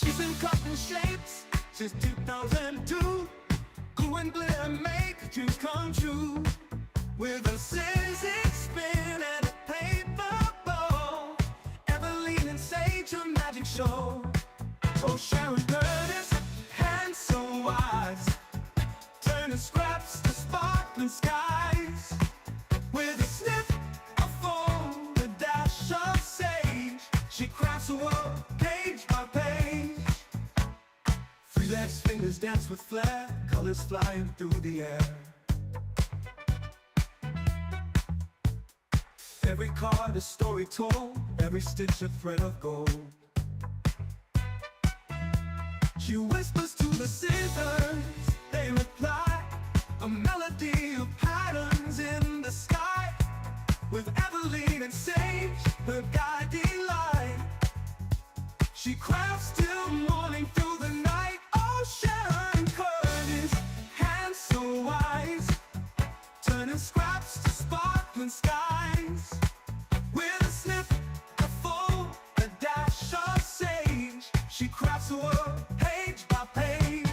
She's been cutting shapes since 2002. Glue and glitter make dreams come true. With a Sizzix spin and a paper bowl, Evelyn and Sage, a magic show. Oh, Sharon, hands so wise, turning scraps to sparkling skies. With a snip, a foam, a dash of sage, she crafts a world page by page. Freelance fingers dance with flair, colors flying through the air. Every card a story told, every stitch a thread of gold. She whispers to the scissors, they reply, a melody of patterns in the sky. With Evelyn and Sage, her guiding light, she crafts till morning through the night. Oh, Sharon Curtis, hands so wise, turning scraps to sparkling skies. With a snip, a fold, a dash of sage, she crafts a world page by page.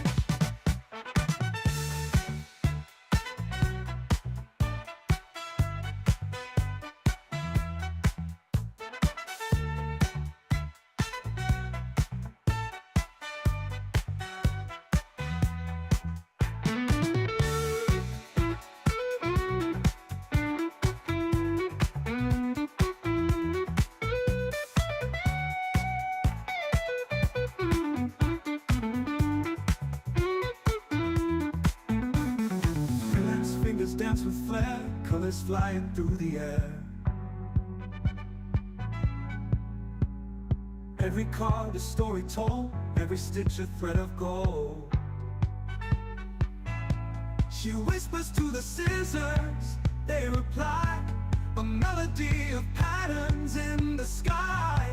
Dance with flair, colors flying through the air. Every card a story told, every stitch a thread of gold. She whispers to the scissors, they reply, a melody of patterns in the sky.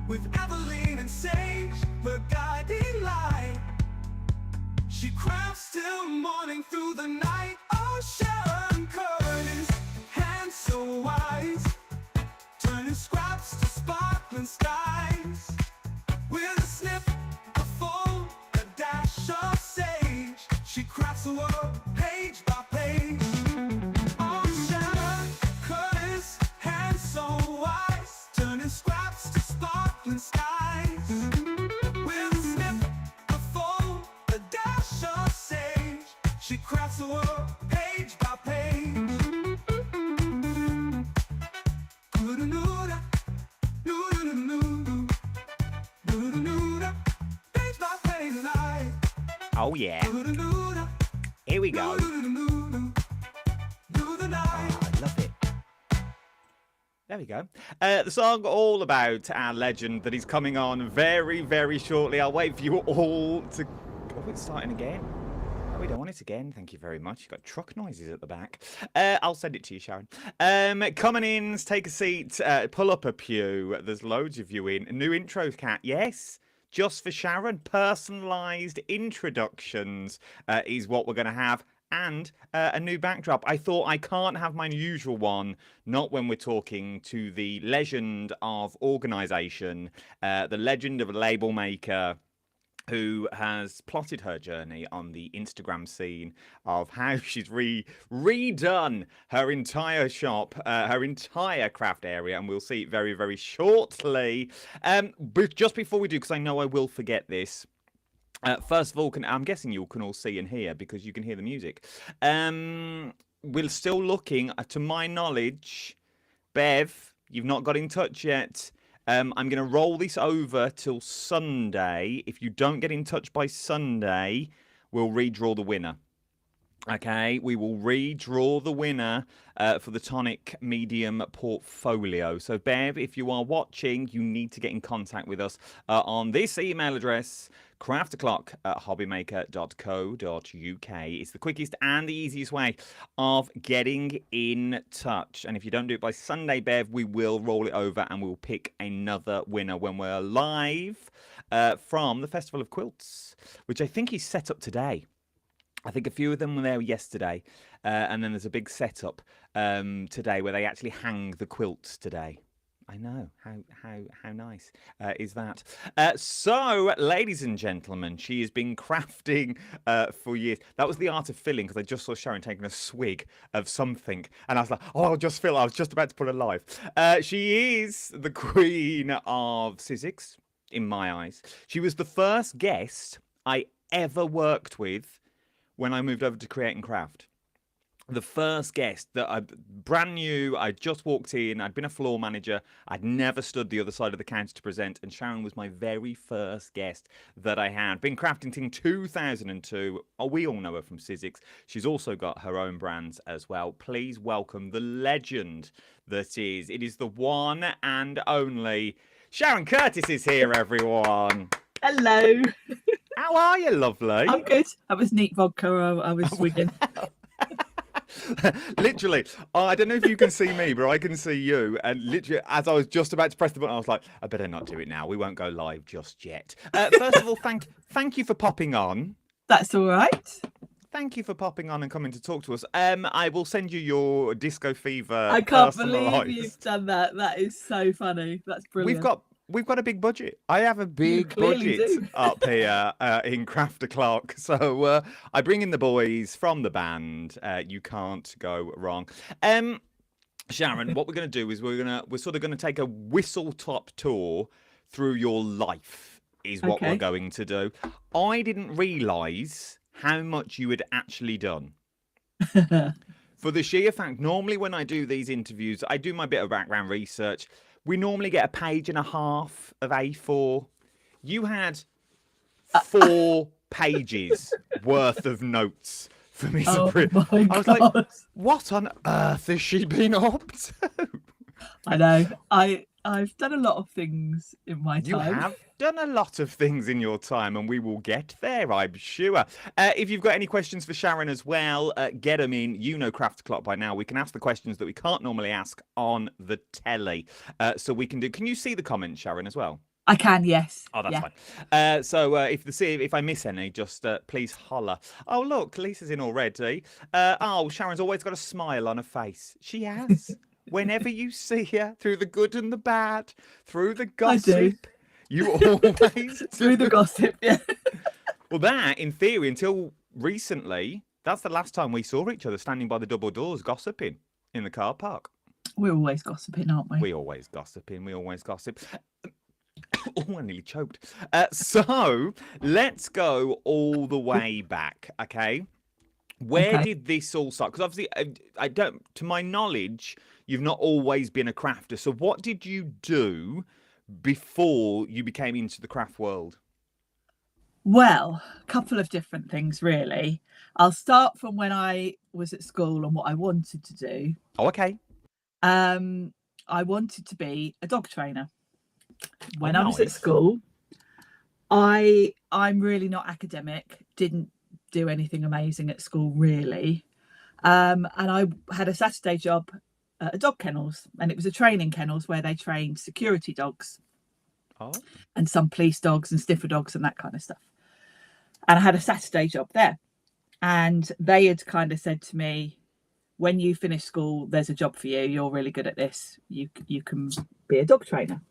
With Evelyn and Sage, her guiding light, she crafts till morning through the night. Oh, Sharon Curtis, hands so wise, turning scraps to sparkling skies. With a snip, a fold, a dash of sage, she crafts the world page by page. Oh, Sharon Curtis, hands so wise, turning scraps to sparkling skies. With a snip, a fold, a dash of sage, she crafts the world page by page. Page by page tonight. Oh yeah. Here we go. Oh, I love it. There we go. The song all about our legend that is coming on very, very shortly. I'll wait for you all to... Oh, it's starting again. Oh, we don't want it again. Thank you very much. You've got truck noises at the back. I'll send it to you, Sharon. Coming in, take a seat, pull up a pew. There's loads of you in. A new intro, Cat. Yes. Just for Sharon, personalised introductions is what we're going to have, and a new backdrop. I thought I can't have my usual one, not when we're talking to the legend of organisation, the legend of a label maker, who has plotted her journey on the Instagram scene of how she's redone her entire shop, her entire craft area, and we'll see it very, very shortly. But just before we do, because I know I will forget this, first of all, I'm guessing you can all see and hear because you can hear the music. We're still looking, to my knowledge, Bev, you've not got in touch yet. I'm going to roll this over till Sunday. If you don't get in touch by Sunday, we'll redraw the winner. Okay, we will redraw the winner for the tonic medium portfolio. So, Bev, if you are watching, you need to get in contact with us on this email address, crafterclock@hobbymaker.co.uk. It's the quickest and the easiest way of getting in touch. And if you don't do it by Sunday, Bev, we will roll it over and we'll pick another winner when we're live from the Festival of Quilts, which I think is set up today. I think a few of them were there yesterday, and then there's a big setup today where they actually hang the quilts today. I know. How nice is that? So, ladies and gentlemen, she has been crafting for years. That was the art of filling, because I just saw Sharon taking a swig of something, and I was like, oh, I'll just fill. I was just about to put her live. She is the queen of Sizzix, in my eyes. She was the first guest I ever worked with when I moved over to Create and Craft. The first guest that I brand new, I just walked in, I'd been a floor manager, I'd never stood the other side of the counter to present, and Sharon was my very first guest that I had. Been crafting since 2002. Oh, we all know her from Sizzix. She's also got her own brands as well. Please welcome the legend that is. It is the one and only Sharon Curtis is here, everyone. Hello. How are you, lovely? I'm good. That was neat vodka I was swigging. Literally, I don't know if you can see me, but I can see you. And literally, as I was just about to press the button, I was like, I better not do it now. We won't go live just yet. First of all, thank you for popping on. That's all right. Thank you for popping on and coming to talk to us. I will send you your Disco Fever. I can't believe you've done that. That is so funny. That's brilliant. We've got a big budget. I have a big budget up here in Crafter Clark. So I bring in the boys from the band. You can't go wrong. Sharon, what we're going to do is we're sort of going to take a whistle top tour through your life. Is what we're going to do. I didn't realise how much you had actually done. For the sheer fact, normally when I do these interviews, I do my bit of background research. We normally get a page and a half of A4. You had 4 pages worth of notes for me to print. I was like, what on earth has she been up to? I know. I've done a lot of things in my time. You have done a lot of things in your time, and we will get there, I'm sure. If you've got any questions for Sharon as well, get them in. You know Craft Clock by now. We can ask the questions that we can't normally ask on the telly. So we can do. Can you see the comments, Sharon, as well? I can, yes. Oh, that's fine. So if I miss any, just please holler. Oh, look, Lisa's in already. Sharon's always got a smile on her face. She has. Whenever you see her, through the good and the bad, through the gossip, you always through the gossip. Yeah. Well, that in theory, until recently, that's the last time we saw each other standing by the double doors gossiping in the car park. We're always gossiping, aren't we? We always gossiping. We always gossip. Oh, I nearly choked. So let's go all the way back, okay? Where did this all start? Because obviously, I don't. To my knowledge, you've not always been a crafter. So what did you do before you became into the craft world? Well, a couple of different things, really. I'll start from when I was at school and what I wanted to do. Oh, okay. I wanted to be a dog trainer. When I was at school, I'm really not academic. Didn't do anything amazing at school, really. And I had a Saturday job at dog kennels, and it was a training kennels where they trained security dogs. Oh. And some police dogs and sniffer dogs and that kind of stuff. And I had a Saturday job there. And they had kind of said to me, when you finish school, there's a job for you. You're really good at this. You can be a dog trainer.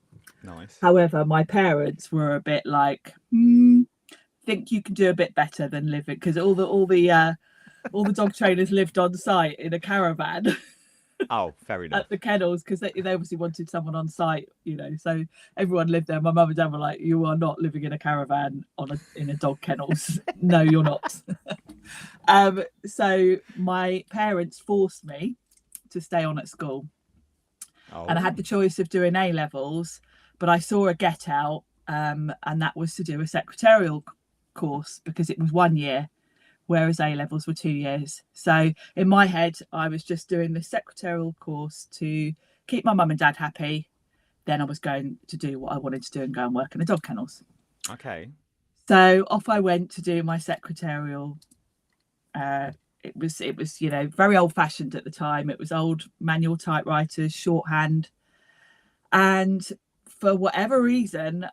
Nice. However, my parents were a bit like, think you can do a bit better than living, because all the dog trainers lived on site in a caravan. Oh, fair enough. At the kennels, because they obviously wanted someone on site, so everyone lived there. My mum and dad were like, you are not living in a caravan in a dog kennels. No, you're not. So my parents forced me to stay on at school. Oh. And I had the choice of doing A-levels, but I saw a get out, and that was to do a secretarial course, because it was 1 year, whereas A-levels were 2 years. So in my head, I was just doing the secretarial course to keep my mum and dad happy. Then I was going to do what I wanted to do and go and work in the dog kennels. Okay. So off I went to do my secretarial. It was very old fashioned at the time. It was old manual typewriters, shorthand. And for whatever reason,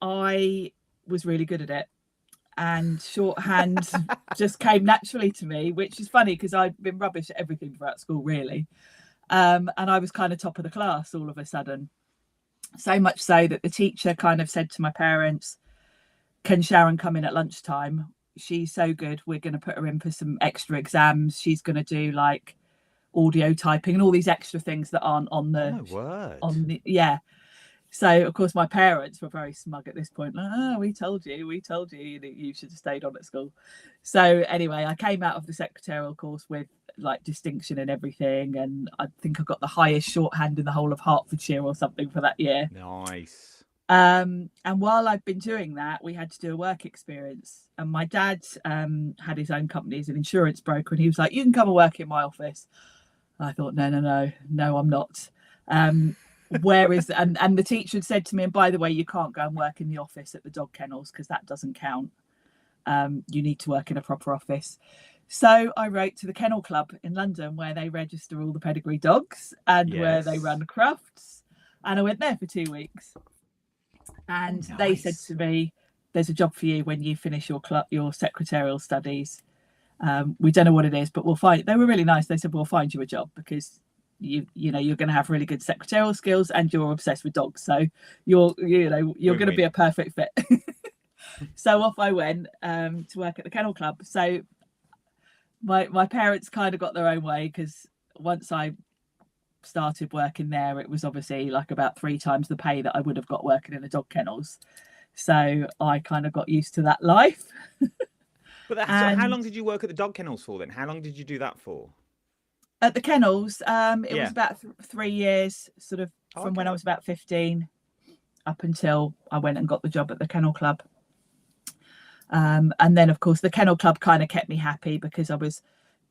I was really good at it. And shorthand just came naturally to me, which is funny because I'd been rubbish at everything throughout school, really. And I was kind of top of the class all of a sudden. So much so that the teacher kind of said to my parents, can Sharon come in at lunchtime? She's so good, we're going to put her in for some extra exams. She's going to do like audio typing and all these extra things that aren't on the, Oh my word. on the, yeah. So of course my parents were very smug at this point. Like, oh, we told you that you should have stayed on at school. So anyway, I came out of the secretarial course with like distinction and everything, and I think I got the highest shorthand in the whole of Hertfordshire or something for that year. Nice. And while I've been doing that, we had to do a work experience, and my dad had his own company as an insurance broker, and he was like, you can come and work in my office. I thought, no, I'm not. Where is and the teacher had said to me, and by the way, you can't go and work in the office at the dog kennels because that doesn't count. You need to work in a proper office. So I wrote to the Kennel Club in London, where they register all the pedigree dogs and where they run crafts, and I went there for 2 weeks. And they said to me, there's a job for you when you finish your secretarial studies. We don't know what it is, but we'll find. They were really nice. They said, we'll find you a job because you know you're going to have really good secretarial skills and you're obsessed with dogs, so you're going to be a perfect fit. So off I went to work at the Kennel Club. So my parents kind of got their own way, because once I started working there, it was obviously like about 3 times the pay that I would have got working in the dog kennels. So I kind of got used to that life. But so how long did you work at the dog kennels for then? How long did you do that for? At the kennels, it was about 3 years, sort of from when I was about 15 up until I went and got the job at the Kennel Club. And then, of course, the Kennel Club kind of kept me happy because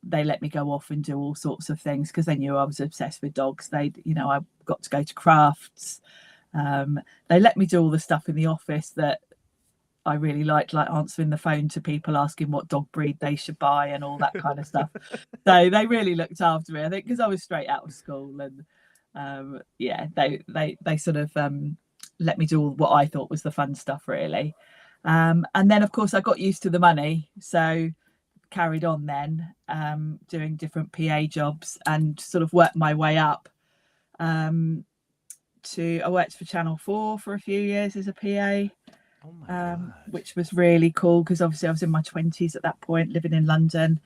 they let me go off and do all sorts of things because they knew I was obsessed with dogs. I got to go to crafts. They let me do all the stuff in the office that I really liked, like answering the phone to people asking what dog breed they should buy and all that kind of stuff. So they really looked after me, I think, because I was straight out of school, and they sort of let me do all what I thought was the fun stuff, really. And then, of course, I got used to the money, so carried on then doing different PA jobs and sort of worked my way up. I worked for Channel 4 for a few years as a PA. Oh my which was really cool because obviously I was in my 20s at that point, living in London.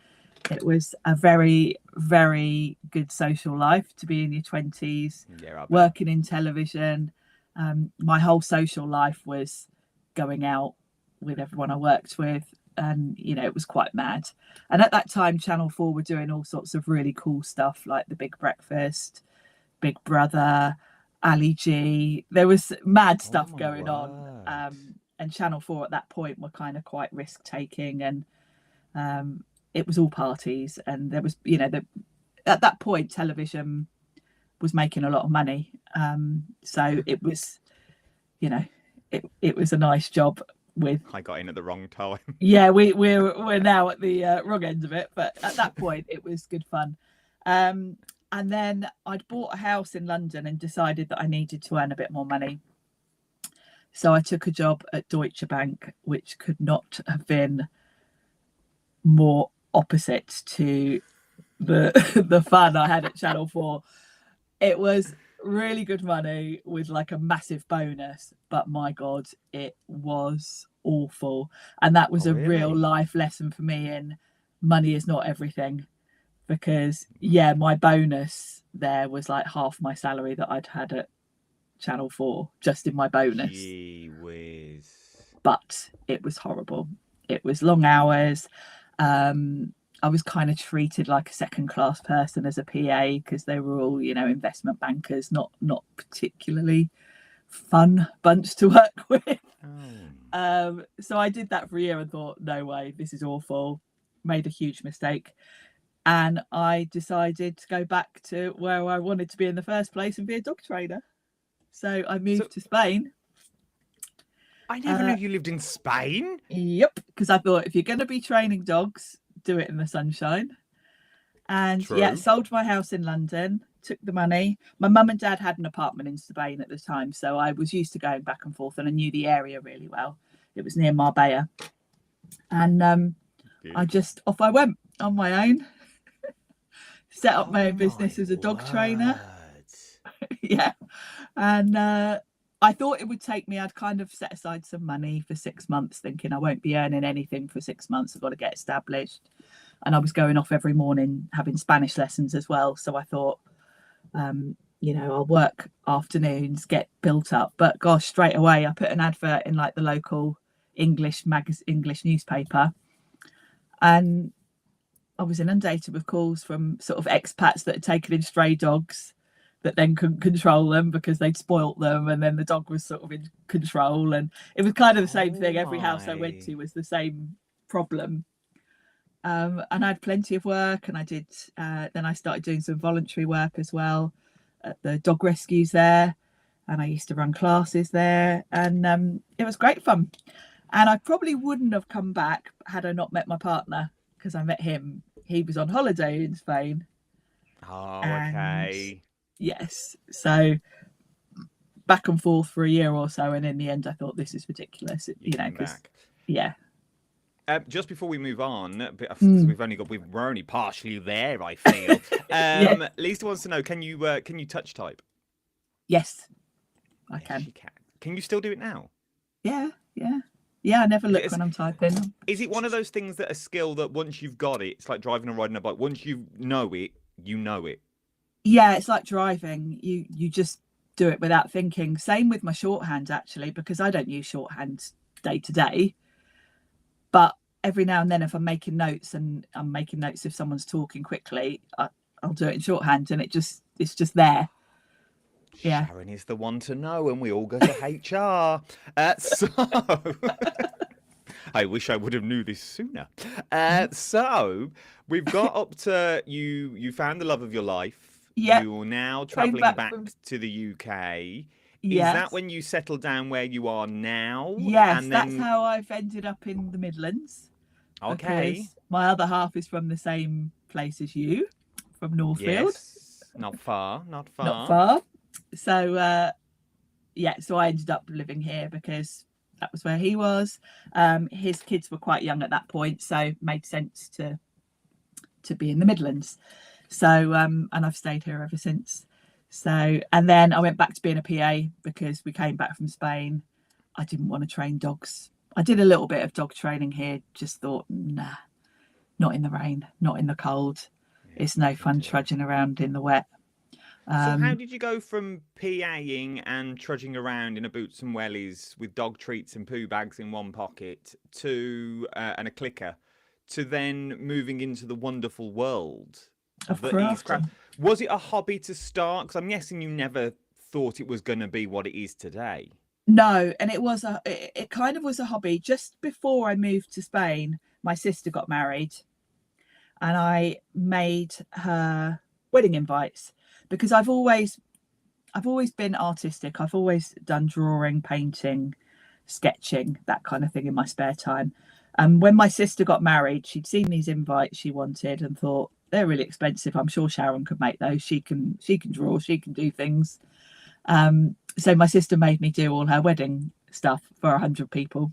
It was a very, very good social life to be in your 20s, working in television. My whole social life was going out with everyone I worked with, and it was quite mad. And at that time, Channel 4 were doing all sorts of really cool stuff like The Big Breakfast, Big Brother, Ali G. There was mad stuff going on. And Channel 4 at that point were kind of quite risk taking, and it was all parties. And there was, at that point, television was making a lot of money. So it was, it was a nice job. I got in at the wrong time. Yeah, we're now at the wrong end of it, but at that point it was good fun. And then I'd bought a house in London and decided that I needed to earn a bit more money. So I took a job at Deutsche Bank, which could not have been more opposite to the fun I had at Channel 4. It was really good money with like a massive bonus, but my God, it was awful. And that was a real life lesson for me in money is not everything. Because, my bonus there was like half my salary that I'd had at Channel 4 just in my bonus. Gee whiz. But it was horrible. It was long hours. I was kind of treated like a second class person as a PA because they were all, investment bankers, not particularly fun bunch to work with. So I did that for a year and thought, no way, this is awful. Made a huge mistake. And I decided to go back to where I wanted to be in the first place and be a dog trainer. So I moved to Spain. I never knew you lived in Spain. Yep, because I thought if you're going to be training dogs, do it in the sunshine. And sold my house in London, took the money. My mum and dad had an apartment in Spain at the time, so I was used to going back and forth, and I knew the area really well. It was near Marbella. And off I went on my own. Set up my own business as a dog trainer. Yeah. And I thought it would take me, I'd kind of set aside some money for 6 months, thinking I won't be earning anything for 6 months. I've got to get established. And I was going off every morning having Spanish lessons as well. So I thought, I'll work afternoons, get built up. But gosh, straight away, I put an advert in like the local English newspaper. And I was inundated with calls from sort of expats that had taken in stray dogs that then couldn't control them because they'd spoilt them, and then the dog was sort of in control, and it was kind of the same thing. Every house I went to was the same problem. And I had plenty of work, and I did then I started doing some voluntary work as well at the dog rescues there, and I used to run classes there, and it was great fun. And I probably wouldn't have come back had I not met my partner, because I met him. He was on holiday in Spain. Oh, okay. Yes, so back and forth for a year or so, and in the end I thought, this is ridiculous, because just before we move on, because we're only partially there, I feel. Lisa wants to know, can you touch type? Yes, I can. She can. Can you still do it now? Yeah, I never look when I'm typing. Is it one of those things that a skill that once you've got it, it's like driving or riding a bike, once you know it, you know it? Yeah, it's like driving. You just do it without thinking. Same with my shorthand, actually, because I don't use shorthand day to day. But every now and then, if I'm making notes, and I'm making notes if someone's talking quickly, I'll do it in shorthand, and it's just there. Yeah. Sharon is the one to know, and we all go to HR. So I wish I would have knew this sooner. So we've got up to you found the love of your life. Yeah. You're now travelling back to the UK. Yes. Is that when you settle down where you are now? Yes, and that's how I've ended up in the Midlands. Okay. My other half is from the same place as you, from Northfield. Yes. Not far. Not far. So, so I ended up living here because that was where he was. His kids were quite young at that point, so it made sense to be in the Midlands. So, and I've stayed here ever since. So, and then I went back to being a PA because we came back from Spain. I didn't want to train dogs. I did a little bit of dog training here, just thought, nah, not in the rain, not in the cold. It's no fun trudging around in the wet. So how did you go from PAing and trudging around in a boots and wellies with dog treats and poo bags in one pocket to and a clicker, to then moving into the wonderful world of crafting? Was it a hobby to start? Because I'm guessing you never thought it was going to be what it is today. No, and it kind of was a hobby. Just before I moved to Spain, my sister got married, and I made her wedding invites because I've always been artistic. I've always done drawing, painting, sketching, that kind of thing in my spare time. And when my sister got married, she'd seen these invites she wanted and thought, they're really expensive. I'm sure Sharon could make those. She can draw, she can do things. So my sister made me do all her wedding stuff for 100 people.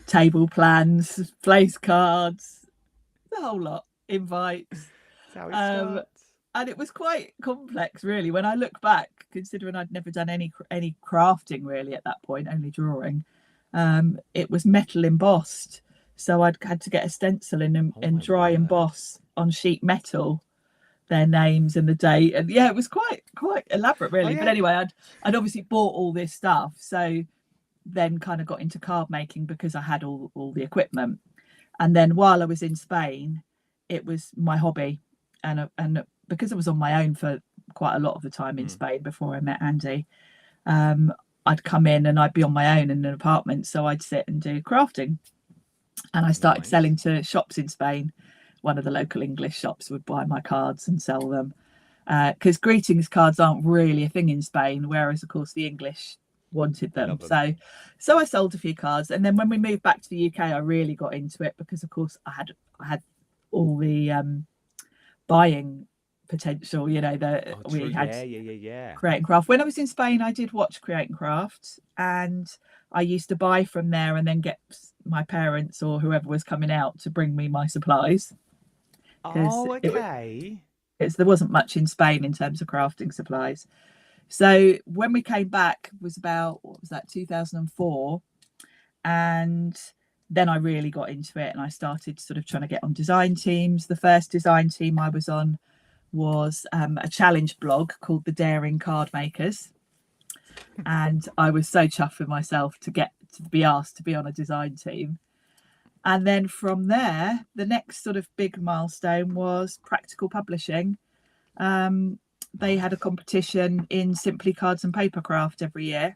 Table plans, place cards, the whole lot, invites. That's how it starts. And it was quite complex, really. When I look back, considering I'd never done any crafting really at that point, only drawing, it was metal embossed. So I'd had to get a stencil in and dry emboss on sheet metal their names and the date, and it was quite elaborate, really. But anyway, I'd obviously bought all this stuff, so then kind of got into card making because I had all the equipment. And then while I was in Spain, it was my hobby, and because I was on my own for quite a lot of the time in Spain before I met Andy, I'd come in and I'd be on my own in an apartment, so I'd sit and do crafting. And I started selling to shops in Spain. One of the local English shops would buy my cards and sell them, because greetings cards aren't really a thing in Spain, whereas of course the English wanted them. So I sold a few cards, and then when we moved back to the UK, I really got into it because of course I had all the buying potential, we had Create and Craft. When I was in Spain, I did watch Create and Craft, and I used to buy from there and then get my parents or whoever was coming out to bring me my supplies. Oh, okay. There wasn't much in Spain in terms of crafting supplies. So when we came back was about, what was that, 2004, and then I really got into it and I started sort of trying to get on design teams. The first design team I was on was a challenge blog called the Daring Card Makers, and I was so chuffed with myself to be asked to be on a design team. And then from there, the next sort of big milestone was Practical Publishing. They had a competition in Simply Cards and Papercraft every year,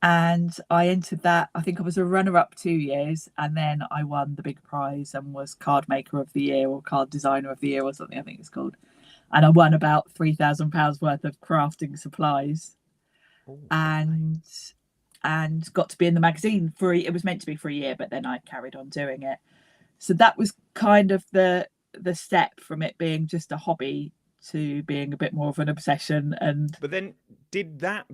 and I entered that. I think I was a runner-up 2 years, and then I won the big prize and was Card Maker of the Year or Card Designer of the Year or something, I think it's called. And I won about £3,000 worth of crafting supplies. Ooh, and got to be in the magazine it was meant to be for a year, but then I carried on doing it. So that was kind of the step from it being just a hobby to being a bit more of an obsession. And but then did that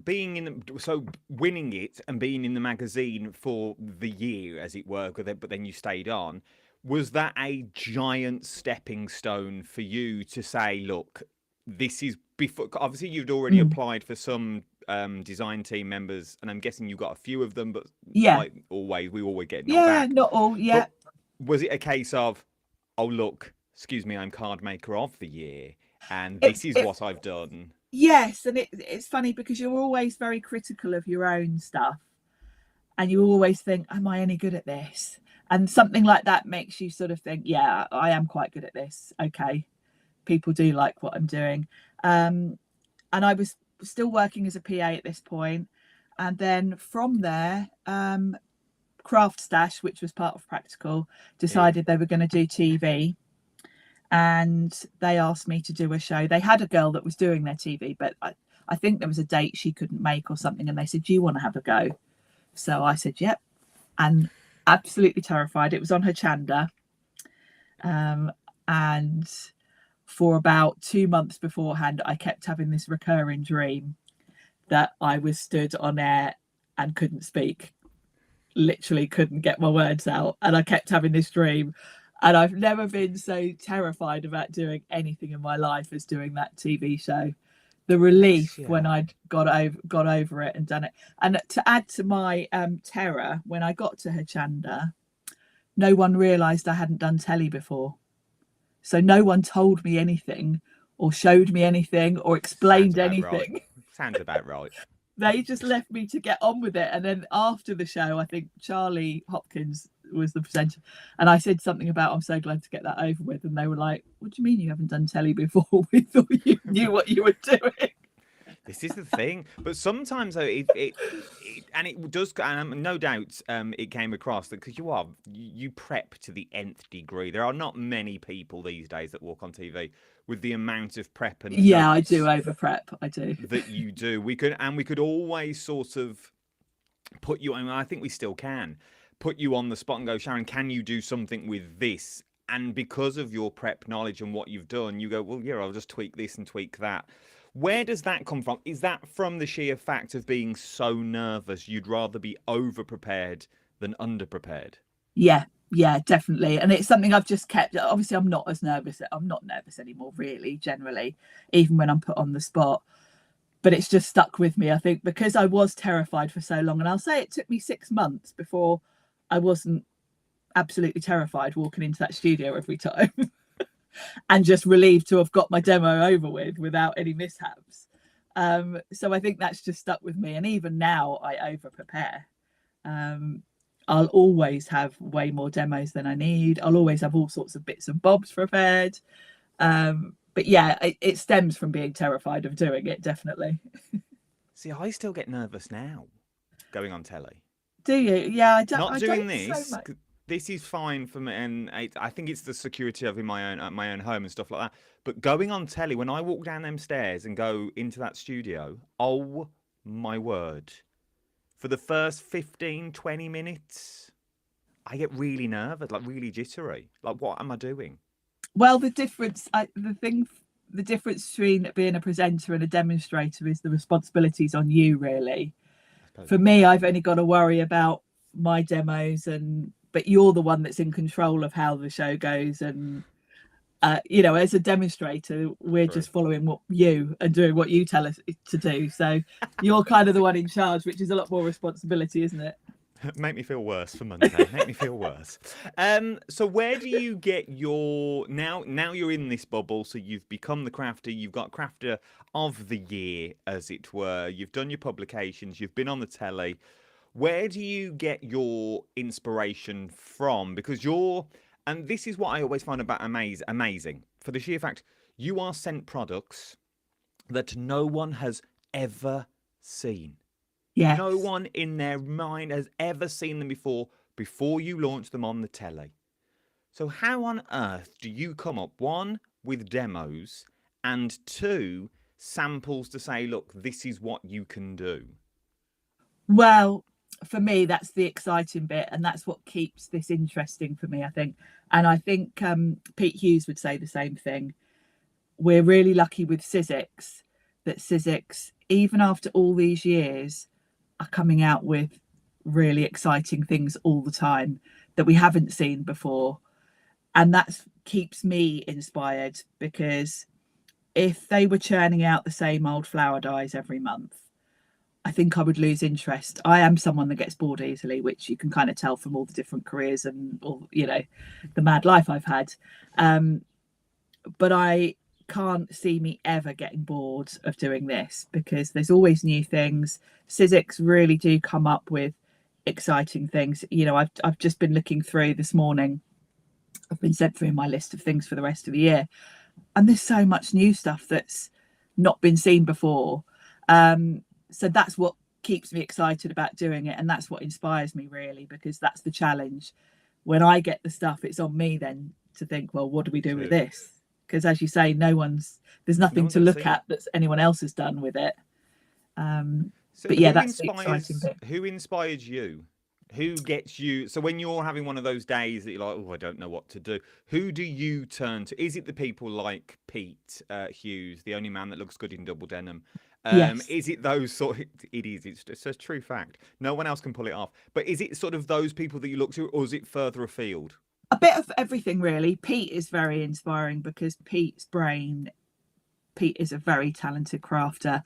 so winning it and being in the magazine for the year, as it were, but then you stayed on, was that a giant stepping stone for you to say, look, this is before? Obviously you'd already applied for some design team members, and I'm guessing you got a few of them, but like always, we always get knocked back. Not all. But was it a case of, oh look, excuse me, I'm Card Maker of the Year, and this is what I've done? Yes, and it's funny because you're always very critical of your own stuff, and you always think, am I any good at this? And something like that makes you sort of think, yeah, I am quite good at this. Okay, people do like what I'm doing. And I was still working as a PA at this point, and then from there, Craft Stash, which was part of Practical, decided they were going to do TV, and they asked me to do a show. They had a girl that was doing their TV, but I think there was a date she couldn't make or something, and they said, do you want to have a go? So I said yep, and absolutely terrified. It was on her Chanda, and for about 2 months beforehand, I kept having this recurring dream that I was stood on air and couldn't speak, literally couldn't get my words out. And I kept having this dream. And I've never been so terrified about doing anything in my life as doing that TV show. The relief when I'd got over it and done it. And to add to my terror, when I got to her Chanda, no one realised I hadn't done telly before. So no one told me anything or showed me anything or explained anything. Sounds about right. They just left me to get on with it. And then after the show, I think Charlie Hopkins was the presenter, and I said something about, I'm so glad to get that over with. And they were like, what do you mean you haven't done telly before? We thought you knew what you were doing. This is the thing. But sometimes, though, it does, and no doubt it came across that because you prep to the nth degree. There are not many people these days that walk on TV with the amount of prep and I do over prep. I do that you do. We could always sort of put you, and I think we still can put you on the spot and go, Sharon, can you do something with this? And because of your prep knowledge and what you've done, you go, well, yeah, I'll just tweak this and tweak that. Where does that come from? Is that from the sheer fact of being so nervous you'd rather be over prepared than under prepared? Yeah, definitely. And it's something I've just kept. Obviously, I'm not nervous anymore, really, generally, even when I'm put on the spot. But it's just stuck with me, I think, because I was terrified for so long. And I'll say it took me 6 months before I wasn't absolutely terrified walking into that studio every time. And just relieved to have got my demo over with without any mishaps. So I think that's just stuck with me. And even now I over prepare. I'll always have way more demos than I need. I'll always have all sorts of bits and bobs prepared. But yeah, it stems from being terrified of doing it, definitely. See, I still get nervous now going on telly. Do you? Yeah, I don't. Not doing this. So this is fine for me, and I think it's the security of in my own home and stuff like that. But going on telly, when I walk down them stairs and go into that studio, oh my word. For the first 15, 20 minutes, I get really nervous, like really jittery. Like, what am I doing? Well, the difference between being a presenter and a demonstrator is the responsibilities on you, really. For me, I've only got to worry about my demos, but you're the one that's in control of how the show goes, and you know, as a demonstrator, we're just following what you and doing what you tell us to do. So you're kind of the one in charge, which is a lot more responsibility, isn't it? Make me feel worse for Monday. Make me feel worse. So where do you get your now? Now you're in this bubble, so you've become the crafter. You've got crafter of the year, as it were. You've done your publications. You've been on the telly. Where do you get your inspiration from? Because and this is what I always find about amazing, for the sheer fact you are sent products that no one has ever seen. Yes. No one in their mind has ever seen them before you launch them on the telly. So how on earth do you come up, one, with demos, and two, samples to say, look, this is what you can do? Well, for me, that's the exciting bit, and that's what keeps this interesting for me, I think. And I think Pete Hughes would say the same thing. We're really lucky with Sizzix that Sizzix, even after all these years, are coming out with really exciting things all the time that we haven't seen before. And that keeps me inspired, because if they were churning out the same old flower dyes every month, I think I would lose interest. I am someone that gets bored easily, which you can kind of tell from all the different careers and all, you know, the mad life I've had. But I can't see me ever getting bored of doing this, because there's always new things. Sizzix really do come up with exciting things. You know, I've just been looking through this morning. I've been sent through my list of things for the rest of the year, and there's so much new stuff that's not been seen before. So that's what keeps me excited about doing it, and that's what inspires me, really, because that's the challenge. When I get the stuff, it's on me then to think, well, what do we do with this? Because as you say, there's nothing to look at that anyone else has done with it. But yeah, that's the exciting bit. Who inspired you? Who gets you? So when you're having one of those days that you're like, oh, I don't know what to do, who do you turn to? Is it the people like Pete Hughes, the only man that looks good in double denim? Yes. Is it those sort of, it is, it's a true fact. No one else can pull it off. But is it sort of those people that you look to, or is it further afield? A bit of everything, really. Pete is very inspiring, because Pete is a very talented crafter,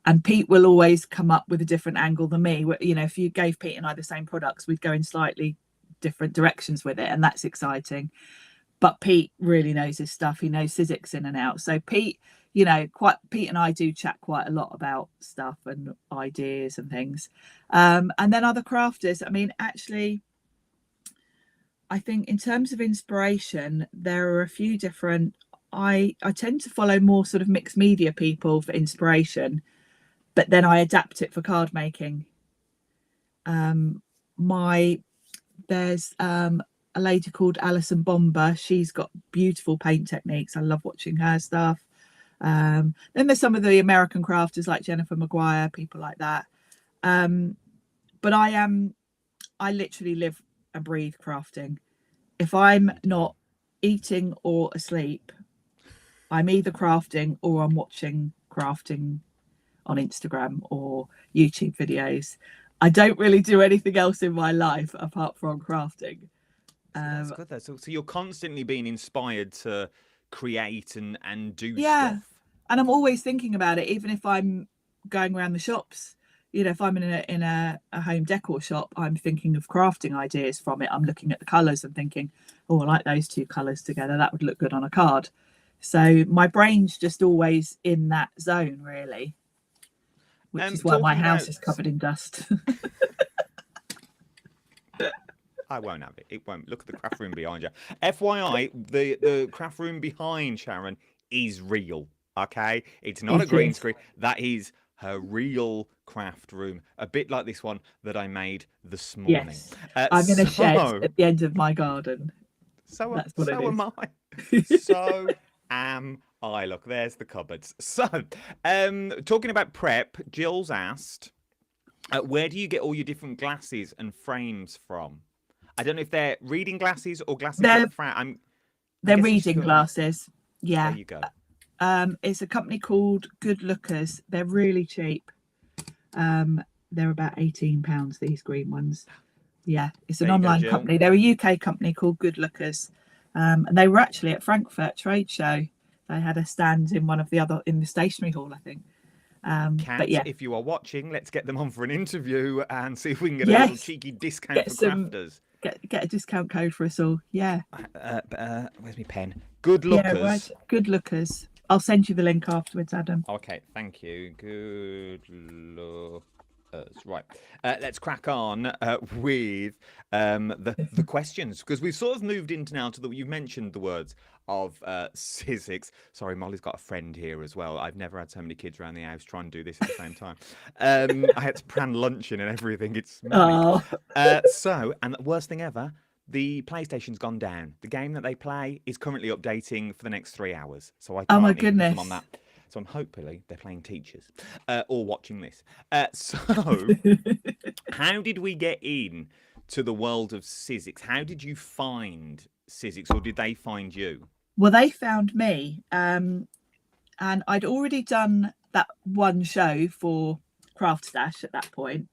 and Pete will always come up with a different angle than me. You know, if you gave Pete and I the same products, we'd go in slightly different directions with it, and that's exciting. But Pete really knows his stuff. He knows Sizzix in and out. So Pete, you know, Pete and I do chat quite a lot about stuff and ideas and things. And then other crafters. I mean, actually, I think in terms of inspiration, there are a few different. I tend to follow more sort of mixed media people for inspiration, but then I adapt it for card making. There's a lady called Alison Bomber. She's got beautiful paint techniques. I love watching her stuff. Then there's some of the American crafters like Jennifer Maguire, people like that. But I literally live and breathe crafting. If I'm not eating or asleep, I'm either crafting or I'm watching crafting on Instagram or YouTube videos. I don't really do anything else in my life apart from crafting. That's good though. So you're constantly being inspired to create and do stuff. And I'm always thinking about it, even if I'm going around the shops. You know, if I'm in a home decor shop, I'm thinking of crafting ideas from it. I'm looking at the colours and thinking, oh, I like those two colours together. That would look good on a card. So my brain's just always in that zone, really, which is why my house is covered in dust. I won't have it. It won't. Look at the craft room behind you. FYI, the craft room behind Sharon is real. Okay, it's not a green screen. That is her real craft room, a bit like this one that I made this morning. Yes, I'm in a shed at the end of my garden. So am I. So am I. Look, there's the cupboards. So, talking about prep, Jill's asked, where do you get all your different glasses and frames from? I don't know if they're reading glasses or glasses. They're reading glasses. Yeah. There you go. It's a company called Good Lookers. They're really cheap. They're about £18, these green ones. Yeah, it's an online company. They're a UK company called Good Lookers. And they were actually at Frankfurt trade show. They had a stand in in the stationery hall, I think. But yeah, if you are watching, let's get them on for an interview and see if we can get a little cheeky discount for crafters. Get a discount code for us all. Yeah. Where's my pen? Good lookers. Yeah, right. Good lookers. I'll send you the link afterwards, Adam. Okay, thank you. Good lookers. Right. Let's crack on with the questions, because we've sort of moved into now to you've mentioned the words of Sizzix. Sorry, Molly's got a friend here as well. I've never had so many kids around the house trying to do this at the same time. I had to plan luncheon and everything. It's manic. And the worst thing ever, the PlayStation's gone down. The game that they play is currently updating for the next 3 hours. So I can't my even goodness. put them on that. So hopefully they're playing teachers or watching this. So how did we get in to the world of Sizzix? How did you find Sizzix, or did they find you? Well, they found me. And I'd already done that one show for Craft Stash at that point.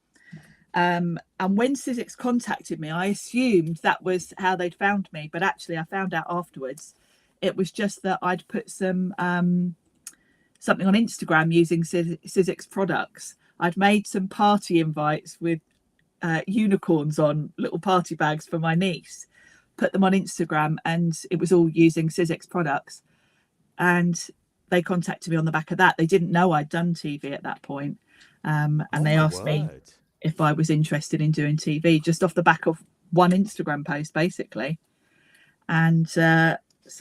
And when Sizzix contacted me, I assumed that was how they'd found me. But actually, I found out afterwards it was just that I'd put something on Instagram using Sizzix products. I'd made some party invites with unicorns on little party bags for my niece, put them on Instagram, and it was all using Sizzix products. And they contacted me on the back of that. They didn't know I'd done TV at that point. And they asked me if I was interested in doing TV just off the back of one Instagram post, basically. And so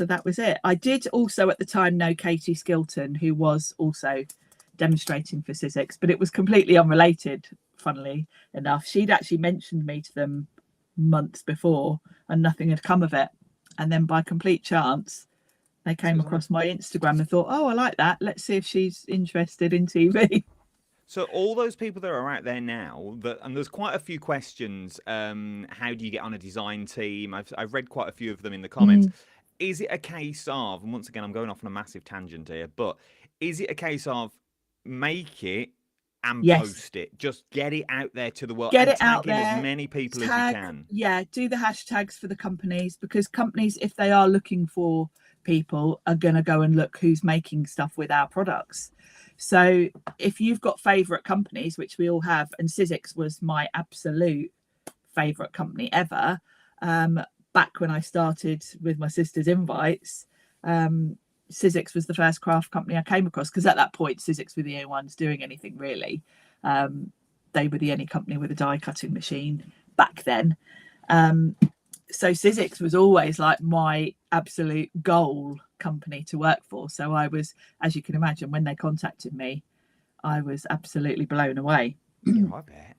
that was it. I did also at the time know Katie Skilton, who was also demonstrating for Sizzix, but it was completely unrelated, funnily enough. She'd actually mentioned me to them months before and nothing had come of it. And then by complete chance, they came across my Instagram and thought, oh, I like that. Let's see if she's interested in TV. So all those people that are out there now, and there's quite a few questions. How do you get on a design team? I've read quite a few of them in the comments. Is it a case of, and once again, I'm going off on a massive tangent here, but is it a case of make it and post it? Just get it out there to the world. Get and it out there. as many people as you can. Yeah, do the hashtags for the companies, because companies, if they are looking for people, are going to go and look who's making stuff with our products. So if you've got favourite companies, which we all have, and Sizzix was my absolute favourite company ever, back when I started with my sister's invites, Sizzix was the first craft company I came across, because at that point Sizzix were the only ones doing anything really. They were the only company with a die cutting machine back then. So Sizzix was always like my absolute goal company to work for. So I was, as you can imagine, when they contacted me, I was absolutely blown away. Yeah, I bet.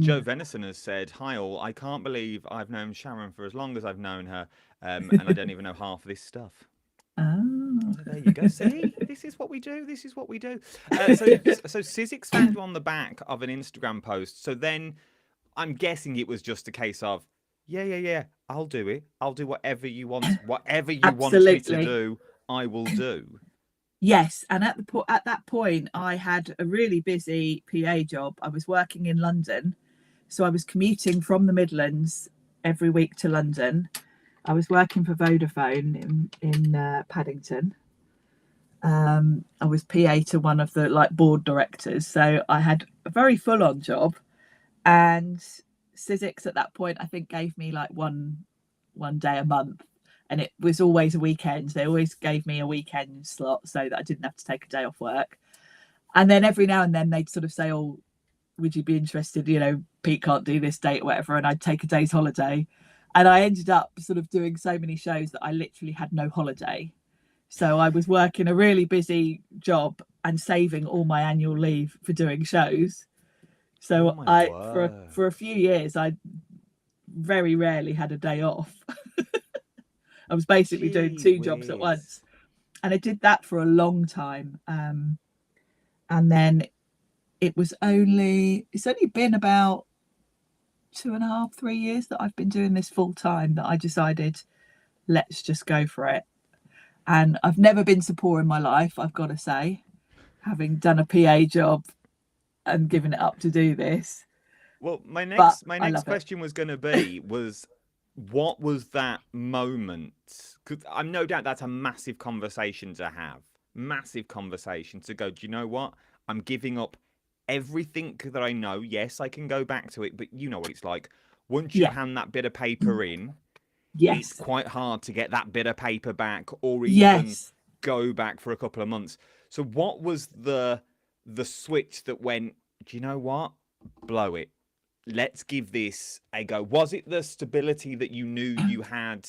Joe Venison has said, hi all, I can't believe I've known Sharon for as long as I've known her, and I don't even know half of this stuff. Oh, there you go. See, this is what we do. This is what we do. So Sizzix found you on the back of an Instagram post. So then I'm guessing it was just a case of, yeah, I'll do it. I'll do whatever you want. Whatever you want me to do, I will do. Yes, and at that point, I had a really busy PA job. I was working in London, so I was commuting from the Midlands every week to London. I was working for Vodafone in Paddington. I was PA to one of the board directors, so I had a very full-on job. And Sizzix at that point, I think, gave me one day a month. And it was always a weekend. They always gave me a weekend slot so that I didn't have to take a day off work. And then every now and then they'd sort of say, oh, would you be interested? Pete can't do this date or whatever. And I'd take a day's holiday. And I ended up sort of doing so many shows that I literally had no holiday. So I was working a really busy job and saving all my annual leave for doing shows. So for a few years, I very rarely had a day off. I was basically doing two jobs at once, and I did that for a long time. And then it's only been about 2.5, 3 years that I've been doing this full time that I decided, let's just go for it. And I've never been so poor in my life, I've got to say, having done a PA job and given it up to do this. Well, my next question was going to be what was that moment? Because I'm no doubt that's a massive conversation to have. Massive conversation to go, do you know what? I'm giving up everything that I know. Yes, I can go back to it, but you know what it's like. Once you Yeah. hand that bit of paper in, it's Yes. quite hard to get that bit of paper back or even Yes. go back for a couple of months. So what was the switch that went, do you know what? Blow it. Let's give this a go. Was it the stability that you knew you had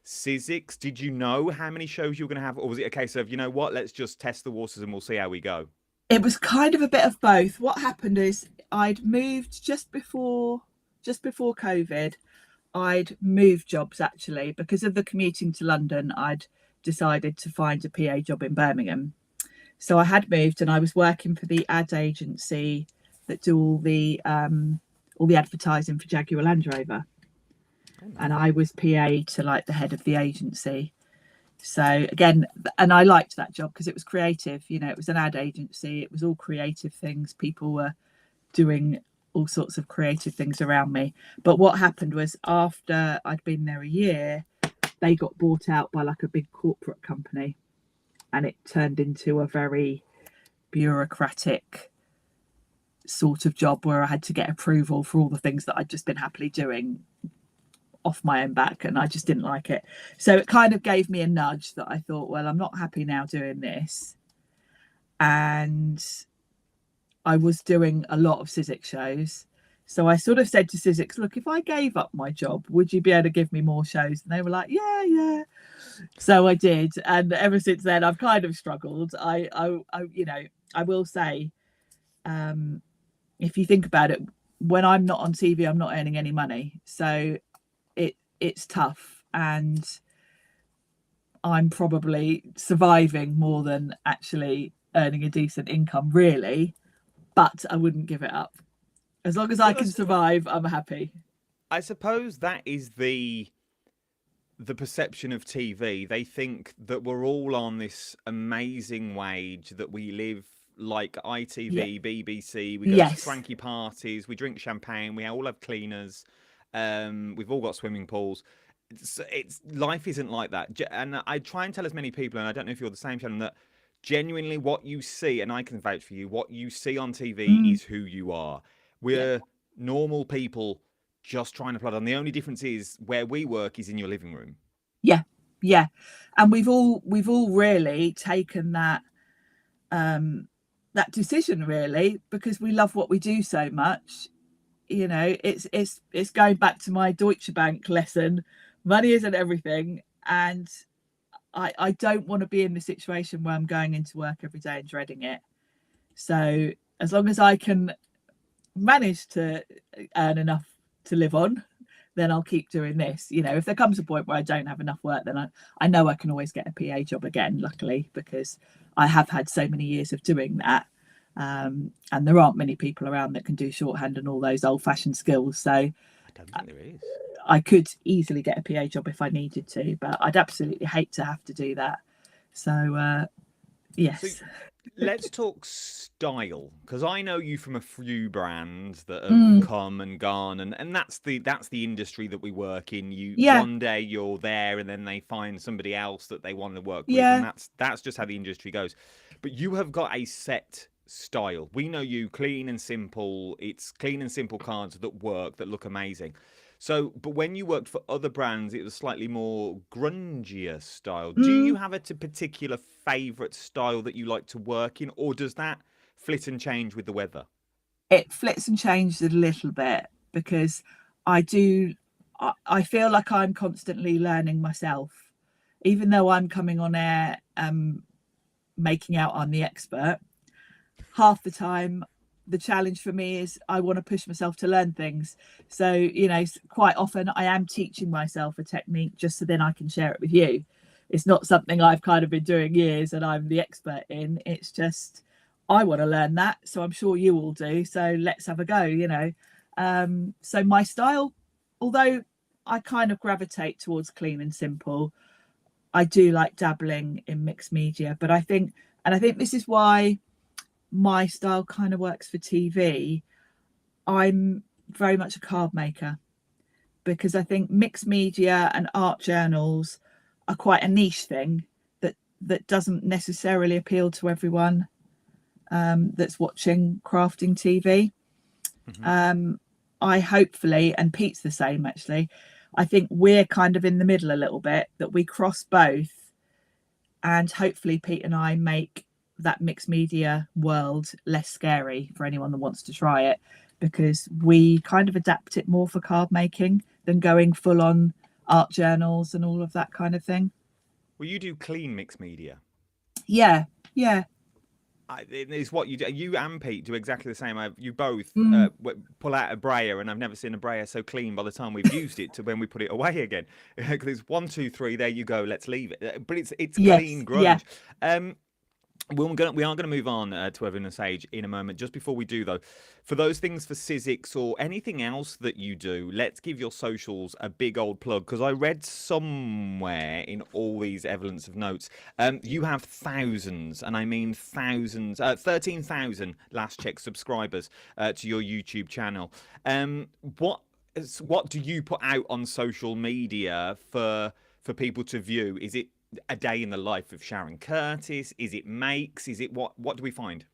Sizzix? Did you know how many shows you were going to have? Or was it a case of, you know what, let's just test the waters and we'll see how we go? It was kind of a bit of both. What happened is I'd moved just before COVID. I'd moved jobs actually because of the commuting to London. I'd decided to find a PA job in Birmingham. So I had moved and I was working for the ad agency that do all the advertising for Jaguar Land Rover. Oh, nice. And I was PA to like the head of the agency. So again, and I liked that job because it was creative. You know, it was an ad agency. It was all creative things. People were doing all sorts of creative things around me. But what happened was after I'd been there a year, they got bought out by like a big corporate company, and it turned into a very bureaucratic sort of job where I had to get approval for all the things that I'd just been happily doing off my own back, and I just didn't like it. So it kind of gave me a nudge that I thought, well, I'm not happy now doing this. And I was doing a lot of Sizzix shows. So I sort of said to Sizzix, look, if I gave up my job, would you be able to give me more shows? And they were like, yeah. So I did. And ever since then, I've kind of struggled. I will say, if you think about it, when I'm not on TV, I'm not earning any money. So it's tough, and I'm probably surviving more than actually earning a decent income, really. But I wouldn't give it up. As long as I can survive, I'm happy. I suppose that is the perception of TV. They think that we're all on this amazing wage, that we live like ITV, BBC, we go to swanky parties, we drink champagne, we all have cleaners, we've all got swimming pools. It's life isn't like that. And I try and tell as many people, and I don't know if you're the same, Sharon, that genuinely what you see, and I can vouch for you, what you see on TV is who you are. We're normal people just trying to plod on. The only difference is where we work is in your living room. Yeah. And we've all really taken that that decision, really, because we love what we do so much. You know, it's going back to my Deutsche Bank lesson. Money isn't everything, and I don't want to be in the situation where I'm going into work every day and dreading it. So as long as I can manage to earn enough to live on, then I'll keep doing this. You know, if there comes a point where I don't have enough work, then I know I can always get a PA job again, luckily, because I have had so many years of doing that. And there aren't many people around that can do shorthand and all those old-fashioned skills. So I don't think there is. I could easily get a PA job if I needed to, but I'd absolutely hate to have to do that. So, yes. So let's talk style, because I know you from a few brands that have come and gone, and that's the industry that we work in. One day you're there, and then they find somebody else that they want to work with, and that's just how the industry goes. But you have got a set style. We know you, clean and simple. It's clean and simple cards that work, that look amazing. So, but when you worked for other brands, it was slightly more grungier style. Do you have a particular favourite style that you like to work in, or does that flit and change with the weather? It flits and changes a little bit, because I feel like I'm constantly learning myself. Even though I'm coming on air making out I'm the expert, half the time the challenge for me is I want to push myself to learn things. So, you know, quite often I am teaching myself a technique just so then I can share it with you. It's not something I've kind of been doing years and I'm the expert in. It's just I want to learn that, so I'm sure you all do. So let's have a go, you know. So my style, although I kind of gravitate towards clean and simple, I do like dabbling in mixed media. But I think this is why my style kind of works for TV. I'm very much a card maker. because I think mixed media and art journals are quite a niche thing that doesn't necessarily appeal to everyone that's watching crafting TV. I hopefully, and Pete's the same actually, I think we're kind of in the middle a little bit, that we cross both, and hopefully Pete and I make that mixed media world less scary for anyone that wants to try it, because we kind of adapt it more for card making than going full on art journals and all of that kind of thing. Well, you do clean mixed media. Yeah. It's what you do. You and Pete do exactly the same. You both pull out a brayer, and I've never seen a brayer so clean by the time we've used it to when we put it away again. Because it's 1, 2, 3. There you go. Let's leave it. But it's clean grunge. Yeah. We are going to move on to Evelyn and Sage in a moment. Just before we do, though, for those things for Sizzix or anything else that you do, let's give your socials a big old plug, because I read somewhere in all these evidence of notes, you have thousands, and I mean thousands, 13,000 last check subscribers to your YouTube channel. What do you put out on social media for people to view? Is it a day in the life of Sharon Curtis? Is it makes? Is it what do we find?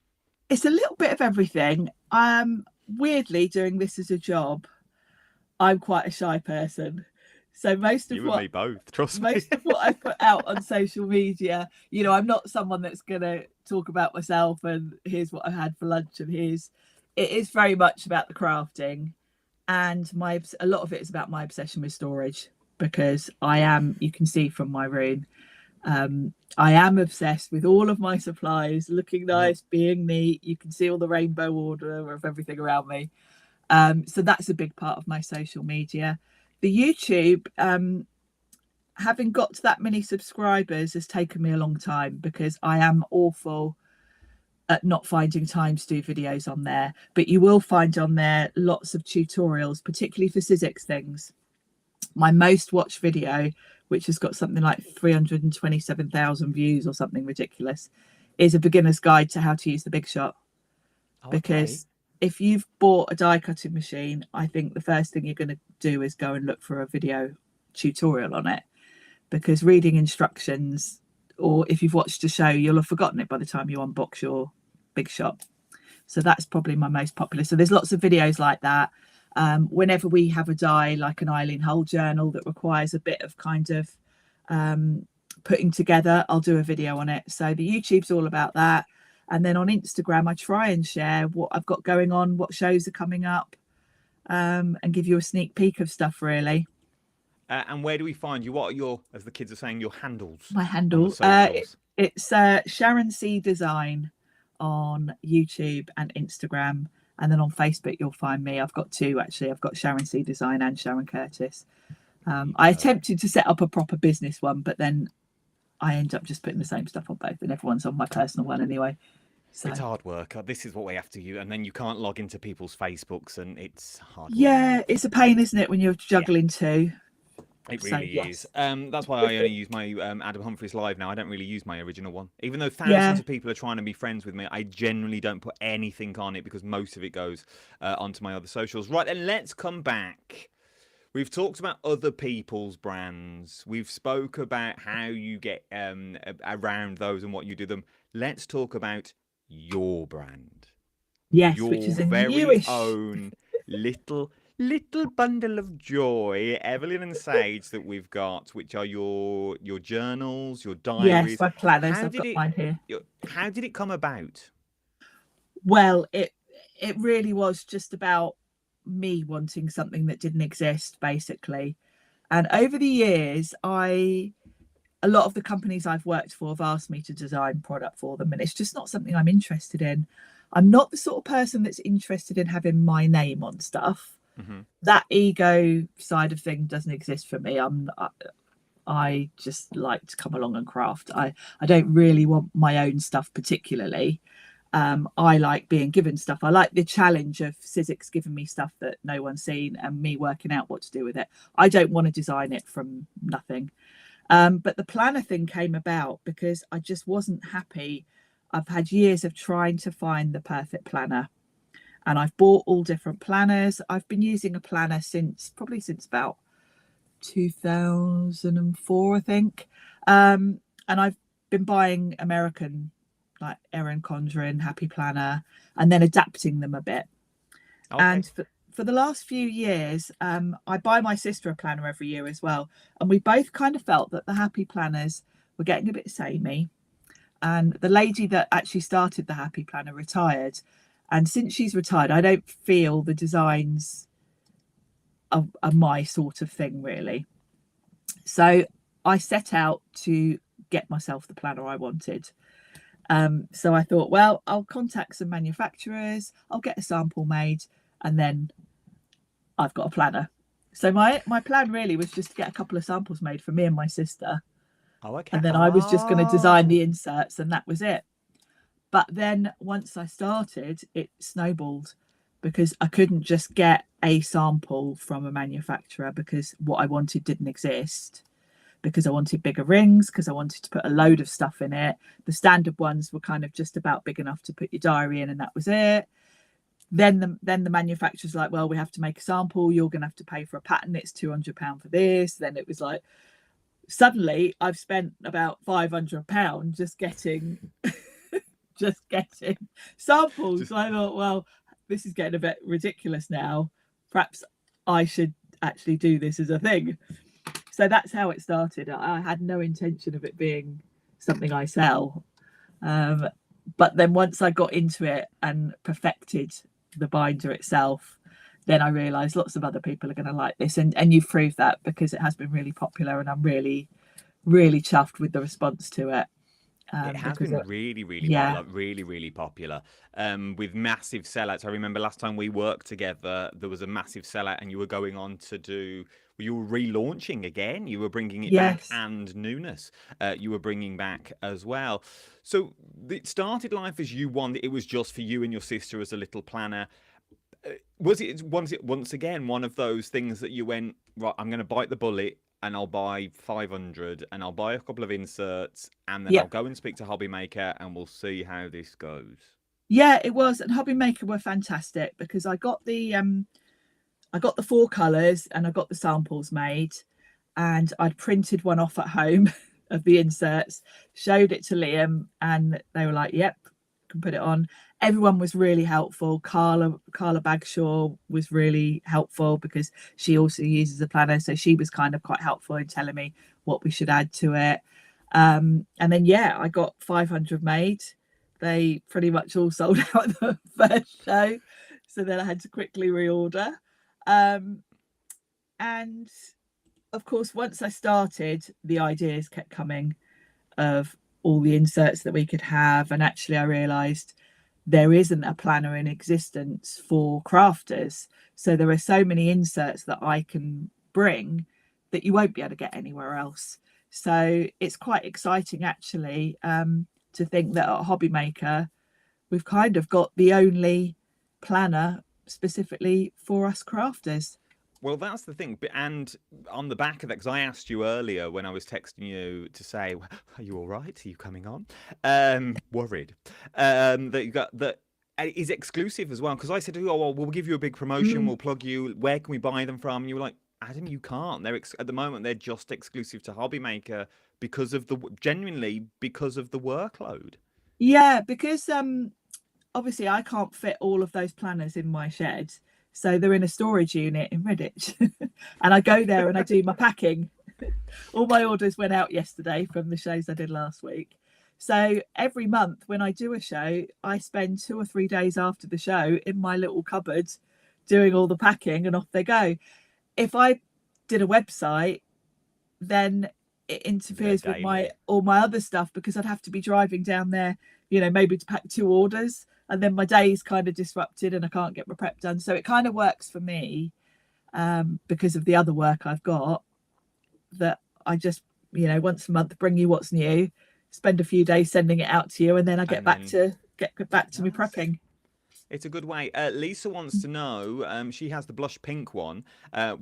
It's a little bit of everything. Weirdly, doing this as a job, I'm quite a shy person. So most of you and me both, trust me. Most of what I put out on social media, you know, I'm not someone that's gonna talk about myself and here's what I had for lunch and it is very much about the crafting, and a lot of it is about my obsession with storage, because you can see from my room, I am obsessed with all of my supplies looking nice, being neat. You can see all the rainbow order of everything around me. So that's a big part of my social media. The YouTube, having got to that many subscribers has taken me a long time, because I am awful at not finding time to do videos on there. But you will find on there lots of tutorials, particularly for Sizzix things. My most watched video, which has got something like 327,000 views or something ridiculous, is a beginner's guide to how to use the Big Shot. Because if you've bought a die cutting machine, I think the first thing you're going to do is go and look for a video tutorial on it, because reading instructions, or if you've watched a show, you'll have forgotten it by the time you unbox your Big Shot. So that's probably my most popular. So there's lots of videos like that. Whenever we have a die like an Eileen Hull journal that requires a bit of kind of putting together, I'll do a video on it. So the YouTube's all about that. And then on Instagram, I try and share what I've got going on, what shows are coming up, and give you a sneak peek of stuff, really. And where do we find you? What are your, as the kids are saying, your handles? My handle, it's Sharon C Design on YouTube and Instagram. And then on Facebook, you'll find me. I've got two, actually. I've got Sharon C Design and Sharon Curtis. I attempted to set up a proper business one, but then I end up just putting the same stuff on both, and everyone's on my personal one anyway. So it's hard work. This is what we have to use. And then you can't log into people's Facebooks, and it's hard work. Yeah, it's a pain, isn't it, when you're juggling two? It really is. That's why I only use my Adam Humphries Live now. I don't really use my original one. Even though thousands of people are trying to be friends with me, I generally don't put anything on it, because most of it goes onto my other socials. Right, and let's come back. We've talked about other people's brands. We've spoke about how you get around those and what you do them. Let's talk about your brand. Yes, your which is a very newish own little bundle of joy, Evelyn and Sage, that we've got, which are your journals, your diaries. Yes, my planners. I've got mine here. How did it come about? Well, it really was just about me wanting something that didn't exist, basically. And over the years, a lot of the companies I've worked for have asked me to design product for them, and it's just not something I'm interested in. I'm not the sort of person that's interested in having my name on stuff. That ego side of thing doesn't exist for me. I just like to come along and craft. I don't really want my own stuff particularly. I like being given stuff. I like the challenge of Sizzix giving me stuff that no one's seen and me working out what to do with it. I don't want to design it from nothing. But the planner thing came about because I just wasn't happy. I've had years of trying to find the perfect planner, and I've bought all different planners. I've been using a planner since about 2004, I think. And I've been buying American, like Erin Condren, Happy Planner, and then adapting them a bit. Okay. And for the last few years, I buy my sister a planner every year as well. And we both kind of felt that the Happy Planners were getting a bit samey. And the lady that actually started the Happy Planner retired. And since she's retired, I don't feel the designs are my sort of thing, really. So I set out to get myself the planner I wanted. So I thought, well, I'll contact some manufacturers, I'll get a sample made, and then I've got a planner. So my plan really was just to get a couple of samples made for me and my sister. Oh, okay. And then I was just going to design the inserts, and that was it. But then once I started, it snowballed, because I couldn't just get a sample from a manufacturer because what I wanted didn't exist, because I wanted bigger rings, because I wanted to put a load of stuff in it. The standard ones were kind of just about big enough to put your diary in, and that was it. Then the manufacturer's like, well, we have to make a sample. You're going to have to pay for a pattern. It's £200 for this. Then it was like, suddenly I've spent about £500 just getting samples. So I thought, well, this is getting a bit ridiculous now. Perhaps I should actually do this as a thing. So that's how it started. I had no intention of it being something I sell. But then once I got into it and perfected the binder itself, then I realised lots of other people are going to like this. And you've proved that, because it has been really popular, and I'm really, really chuffed with the response to it. It has been really popular, really popular, with massive sellouts. I remember last time we worked together, there was a massive sellout, and you were going on to you were relaunching again. You were bringing it back, and newness you were bringing back as well. So it started life as you wanted. It was just for you and your sister as a little planner. Was it once again one of those things that you went, right, I'm going to bite the bullet, and I'll buy 500, and I'll buy a couple of inserts, and then I'll go and speak to Hobby Maker, and we'll see how this goes? Yeah, it was. And Hobby Maker were fantastic, because I got the 4 colours, and I got the samples made, and I'd printed one off at home of the inserts, showed it to Liam, and they were like, yep, can put it on. Everyone was really helpful. Carla Bagshaw was really helpful, because she also uses a planner, so she was kind of quite helpful in telling me what we should add to it. And then I got 500 made. They pretty much all sold out at the first show, so then I had to quickly reorder. And of course, once I started, the ideas kept coming of all the inserts that we could have, and actually I realized there isn't a planner in existence for crafters, so there are so many inserts that I can bring that you won't be able to get anywhere else. So it's quite exciting, actually, to think that at Hobby Maker we've kind of got the only planner specifically for us crafters. Well, that's the thing. And on the back of that, because I asked you earlier when I was texting you to say, are you all right? Are you coming on? Worried. That you got that is exclusive as well. Because I said, oh, well, we'll give you a big promotion. We'll plug you. Where can we buy them from? And you were like, Adam, you can't. They're at the moment, they're just exclusive to Hobby Maker because of the workload. Yeah, because obviously I can't fit all of those planners in my shed. So they're in a storage unit in Redditch, and I go there and I do my packing. All my orders went out yesterday from the shows I did last week. So every month when I do a show, I spend 2 or 3 days after the show in my little cupboard doing all the packing, and off they go. If I did a website, then it interferes with all my other stuff, because I'd have to be driving down there, maybe to pack 2 orders. And then my day is kind of disrupted and I can't get my prep done. So it kind of works for me, because of the other work I've got, that I just, once a month, bring you what's new, spend a few days sending it out to you, and then I get back to me prepping. It's a good way. Lisa wants to know, she has the blush pink one.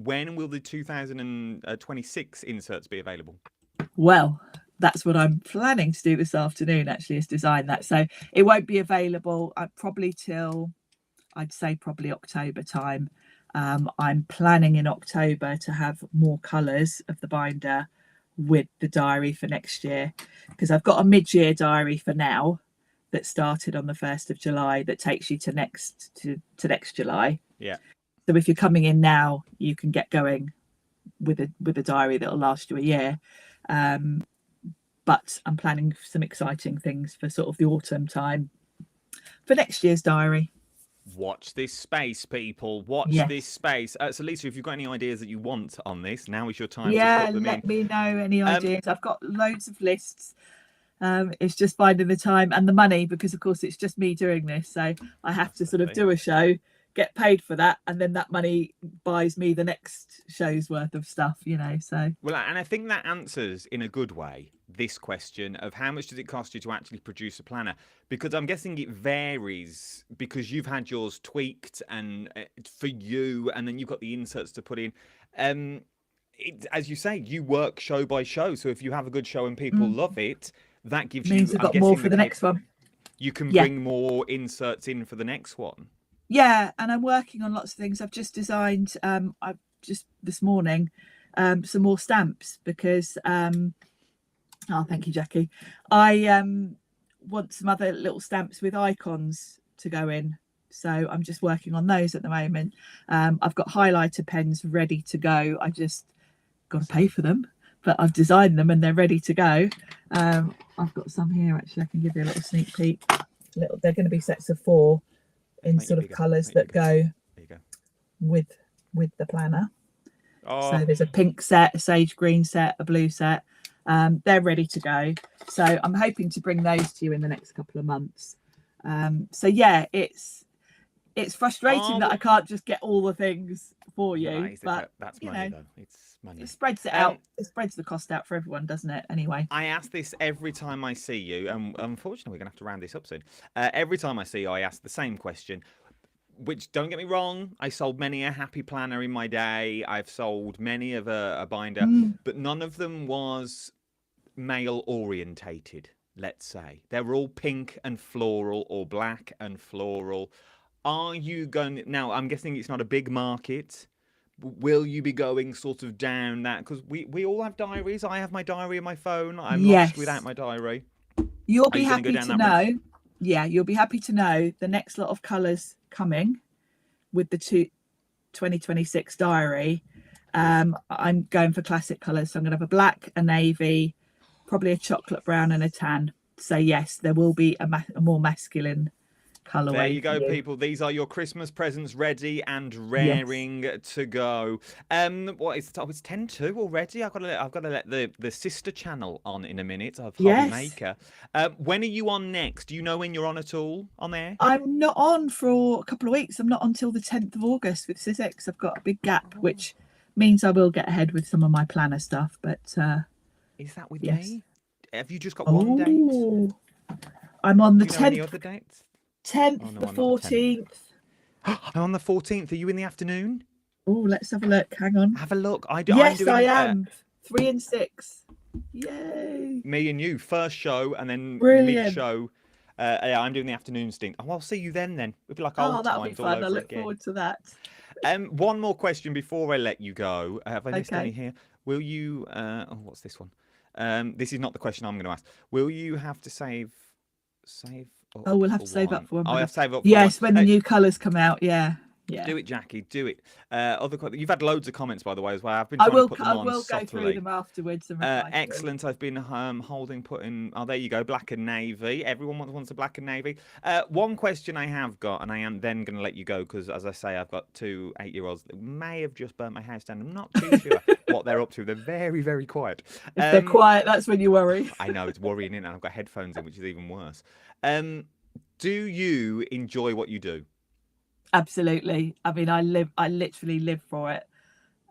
When will the 2026 inserts be available? Well, that's what I'm planning to do this afternoon, actually, is design that. So it won't be available probably till, I'd say, probably October time. I'm planning in October to have more colours of the binder with the diary for next year, because I've got a mid-year diary for now that started on the 1st of July that takes you to next July. Yeah. So if you're coming in now, you can get going with a diary that'll last you a year. But I'm planning some exciting things for sort of the autumn time for next year's diary. Watch this space, people. Watch this space. So, Lisa, if you've got any ideas that you want on this, now is your time to put them in. Let me know any ideas. I've got loads of lists. It's just finding the time and the money, because, of course, it's just me doing this. So I have to sort of do a show, get paid for that, and then that money buys me the next show's worth of stuff, you know. So well, and I think that answers in a good way this question of how much does it cost you to actually produce a planner, because I'm guessing it varies because you've had yours tweaked and for you, and then you've got the inserts to put in. As you say, you work show by show, so if you have a good show and people love it, that gives means you, I've got more for the next one. You can bring more inserts in for the next one. Yeah, and I'm working on lots of things. I've just designed, I've just this morning, some more stamps, because oh, thank you, Jackie. I want some other little stamps with icons to go in. So I'm just working on those at the moment. I've got highlighter pens ready to go. I just got to pay for them, but I've designed them and they're ready to go. I've got some here, actually. I can give you a little sneak peek. They're going to be sets of 4 in sort of colours that go with the planner. Oh. So there's a pink set, a sage green set, a blue set. They're ready to go. So I'm hoping to bring those to you in the next couple of months. So yeah, it's frustrating that I can't just get all the things for you. But that's money, though. It's money. It spreads it out. It spreads the cost out for everyone, doesn't it? Anyway. I ask this every time I see you, and unfortunately we're gonna have to round this up soon. Every time I see you, I ask the same question. Which, don't get me wrong, I sold many a happy planner in my day. I've sold many of a binder, but none of them was male orientated, let's say. They were all pink and floral or black and floral. Are you going, now I'm guessing it's not a big market, will you be going sort of down that, because we all have diaries. I have my diary on my phone. I'm lost without my diary. You'll be happy to know. Yeah, you'll be happy to know the next lot of colours coming with the 2026 diary. I'm going for classic colours, so I'm going to have a black, a navy, probably a chocolate brown and a tan. So yes, there will be a more masculine colourway. There you go, people. These are your Christmas presents ready and raring to go. What is it? Oh, it's 10:02 already. I've got to let the sister channel on in a minute of Hobby Maker. When are you on next? Do you know when you're on at all on there? I'm not on for a couple of weeks. I'm not until the 10th of August with Sizzix. I've got a big gap, which means I will get ahead with some of my planner stuff. But is that with me? Have you just got one date? I'm on the 10th. Any other dates? 10th, the 14th. I'm on the 14th. Are you in the afternoon? Oh, let's have a look. Hang on. Have a look. Yes, I am. 3 and 6. Yay. Me and you. First show and then mid-show. Yeah, I'm doing the afternoon stint. Oh, I'll see you then. It'll be like old that'll times be fun. all over I look again. forward to that. One more question before I let you go. Have I missed any here? Will you... what's this one? This is not the question I'm going to ask. Will you have to save... we'll have to save up for one. I'll have to save up for yes, when the new colours come out. Yeah. Do it, Jackie. Do it. You've had loads of comments, by the way, as well. I've been trying to put them on I will go through them afterwards. And excellent. I've been putting. Oh, there you go. Black and navy. Everyone wants a black and navy. One question I have got, and I am then going to let you go because, as I say, I've got 2 8-year-olds that may have just burnt my house down. I'm not too sure what they're up to. They're very, very quiet. If they're quiet, that's when you worry. I know, it's worrying, and I've got headphones in, which is even worse. Do you enjoy what you do? Absolutely. I mean, I literally live for it.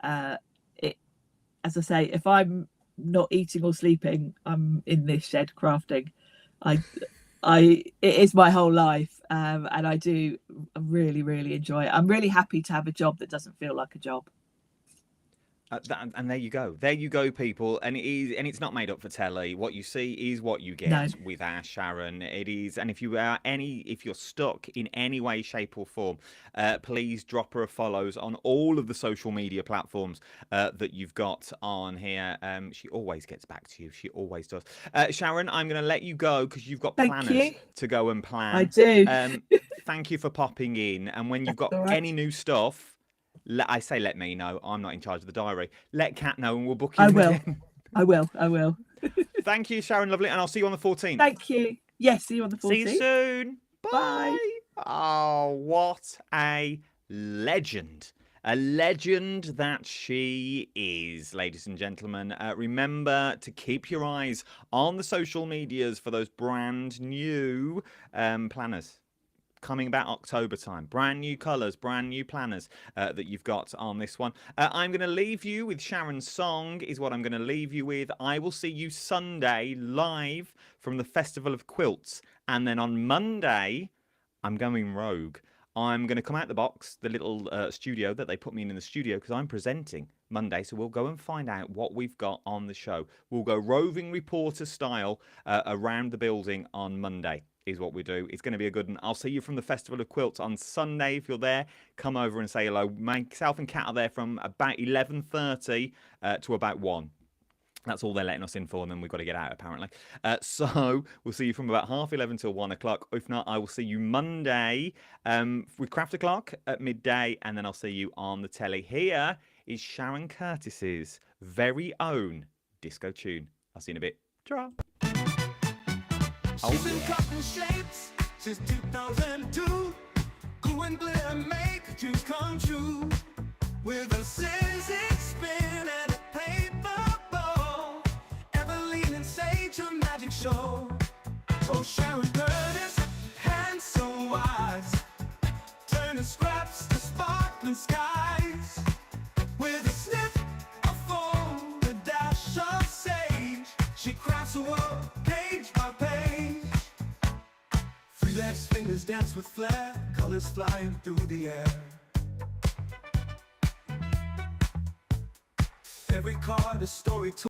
As I say, if I'm not eating or sleeping, I'm in this shed crafting. It is my whole life, and I do really, really enjoy it. I'm really happy to have a job that doesn't feel like a job. And there you go. There you go, people. And it's not made up for telly. What you see is what you get No. with our Sharon. It is. And if you're stuck in any way, shape, or form, please drop her a follows on all of the social media platforms that you've got on here. She always gets back to you. She always does. Sharon, I'm going to let you go because you've got planners to go and plan. I do. Thank you for popping in. And when you've got all right. any new stuff, I say let me know. I'm not in charge of the diary. Let Kat know and we'll book you I will. again. I will. Thank you, Sharon, lovely. And I'll see you on the 14th. Thank you. Yes, see you on the 14th. See you soon. Bye. Oh, what a legend. A legend that she is, ladies and gentlemen. Remember to keep your eyes on the social medias for those brand new planners. Coming about October time. Brand new colours, brand new planners that you've got on this one. I'm going to leave you with Sharon's song is what I'm going to leave you with. I will see you Sunday live from the Festival of Quilts. And then on Monday, I'm going rogue. I'm going to come out the box, the little studio that they put me in the studio because I'm presenting Monday. So we'll go and find out what we've got on the show. We'll go roving reporter style around the building on Monday. Is what we do. It's going to be a good one. I'll see you from the Festival of Quilts on Sunday. If you're there, come over and say hello. Myself and Kat are there from about 11:30 to about 1. That's all they're letting us in for, and then we've got to get out, apparently. So we'll see you from about 11:30 till 1 o'clock. If not, I will see you Monday with Craft O'Clock at midday, and then I'll see you on the telly. Here is Sharon Curtis's very own disco tune. I'll see you in a bit. Ta-ra. She's been cutting shapes since 2002. Glue and glitter make her dreams come true. With a Sizzix spin and a paper bow, Evelyn and Sage, her magic show. Oh, Sharon Curtis, handsome wise, turning scraps to sparkling skies. With a snip of foam, a dash of sage, she crafts a world page by page. Freelance fingers dance with flair, colors flying through the air. Every card a story told.